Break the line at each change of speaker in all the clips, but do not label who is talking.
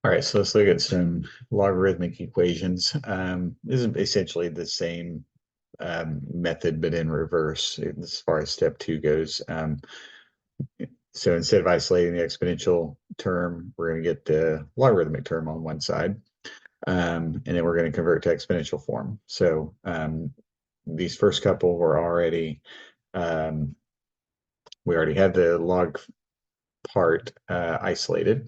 All right, so let's look at some logarithmic equations. This is essentially the same method, but in reverse as far as step two goes. So instead of isolating the exponential term, we're going to get the logarithmic term on one side, and then we're going to convert to exponential form. So these first couple were already, we already had the log part isolated.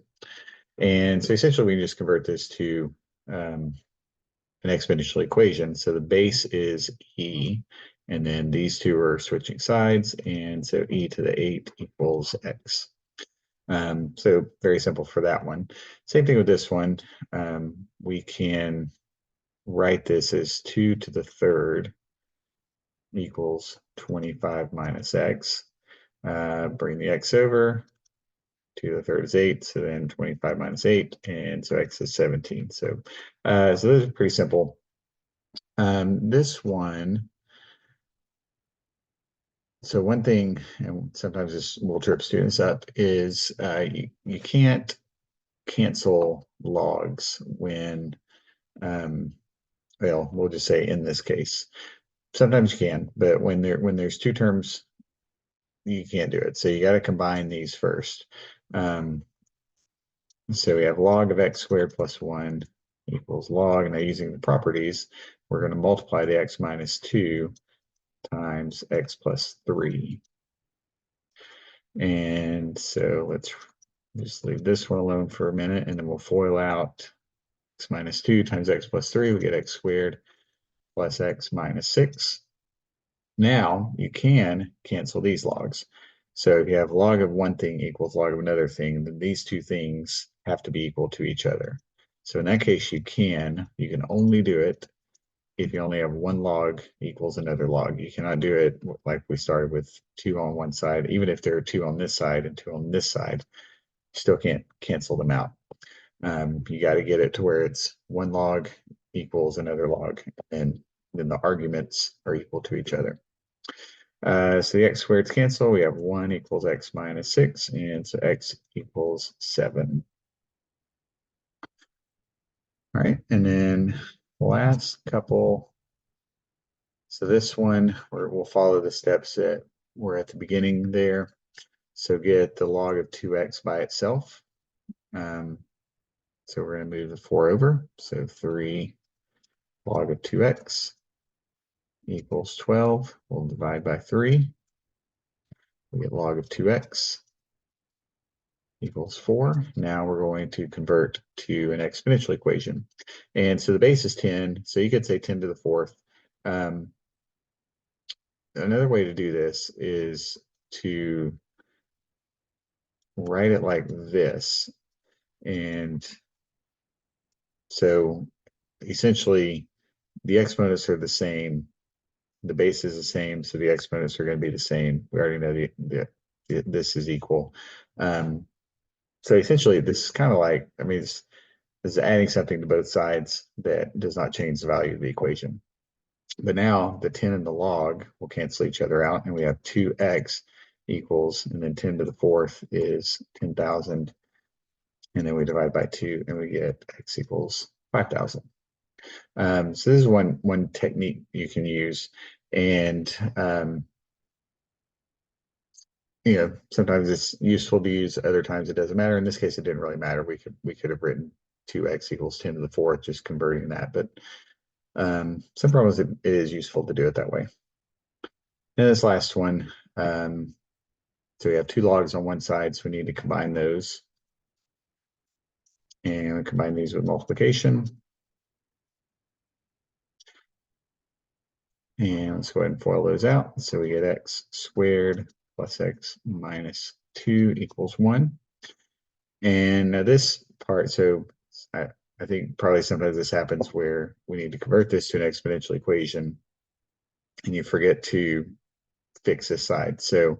And so essentially we can just convert this to an exponential equation. So the base is e, and then these two are switching sides, and so e to the 8 equals x. So very simple for that one. Same thing with this one. We can write this as 2 to the third equals 25 minus x. Bring the x over. 2 to the third is 8, so then 25 minus 8, and so x is 17. So those are pretty simple. This one, so one thing, and sometimes this will trip students up, is you can't cancel logs when, well, we'll just say in this case. Sometimes you can, but when there's two terms, you can't do it. So you got to combine these first. So we have log of x squared plus 1 equals log. Now using the properties, we're going to multiply the x minus 2 times x plus 3. And so let's just leave this one alone for a minute, and then we'll FOIL out x minus 2 times x plus 3. We get x squared plus x minus 6. Now you can cancel these logs. So if you have log of one thing equals log of another thing, then these two things have to be equal to each other. So in that case, you can only do it if you only have one log equals another log. You cannot do it like we started with 2 on one side. Even if there are 2 on this side and 2 on this side, you still can't cancel them out. You got to get it to where it's one log equals another log, and then the arguments are equal to each other. So the x squareds cancel. We have 1 equals x minus 6, and so x equals 7. All right, and then last couple. So this one, we'll follow the steps that were at the beginning there. So get the log of 2x by itself. So we're going to move the 4 over. So 3 log of 2x equals 12. We'll divide by 3. We get log of 2x equals 4. Now we're going to convert to an exponential equation. And so the base is 10. So you could say 10 to the 4th. Another way to do this is to write it like this. And so essentially the exponents are the same. The base is the same, so the exponents are going to be the same. We already know this is equal. So essentially, this is kind of like, I mean, this is adding something to both sides that does not change the value of the equation. But now the 10 and the log will cancel each other out, and we have 2x equals, and then 10 to the 4th is 10,000. And then we divide by 2, and we get x equals 5,000. So this is one technique you can use, and sometimes it's useful to use, other times it doesn't matter. In this case, it didn't really matter. We could have written 2x equals 10 to the 4th, just converting that. But some problems it is useful to do it that way. And this last one, so we have 2 logs on one side, so we need to combine those. And we combine these with multiplication. And let's go ahead and FOIL those out. So we get x squared plus x minus 2 equals 1. And now this part, so I think probably sometimes this happens where we need to convert this to an exponential equation and you forget to fix this side. So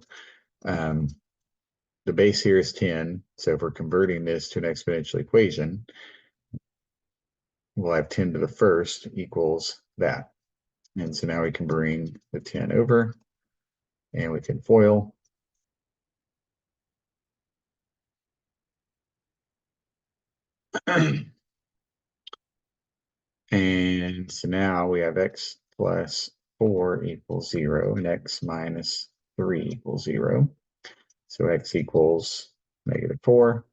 the base here is 10. So if we're converting this to an exponential equation, we'll have 10 to the 1st equals that. And so now we can bring the 10 over and we can FOIL. And so now we have x plus 4 equals 0 and x minus 3 equals 0. So x equals -4,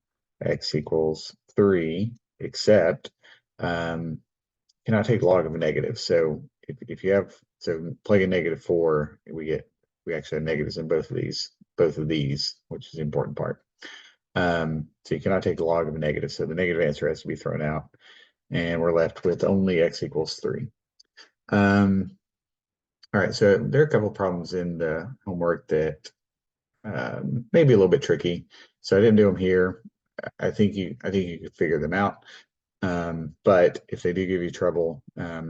x equals 3, except cannot take log of a negative. So if you have, so plug in -4, we actually have negatives in both of these, which is the important part. So you cannot take the log of a negative, so the negative answer has to be thrown out, and we're left with only x equals 3. All right, so there are a couple of problems in the homework that may be a little bit tricky. So I didn't do them here. I think you could figure them out. But if they do give you trouble, I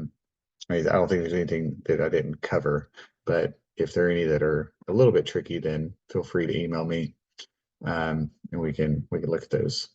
don't think there's anything that I didn't cover. But if there are any that are a little bit tricky, then feel free to email me, and we can look at those.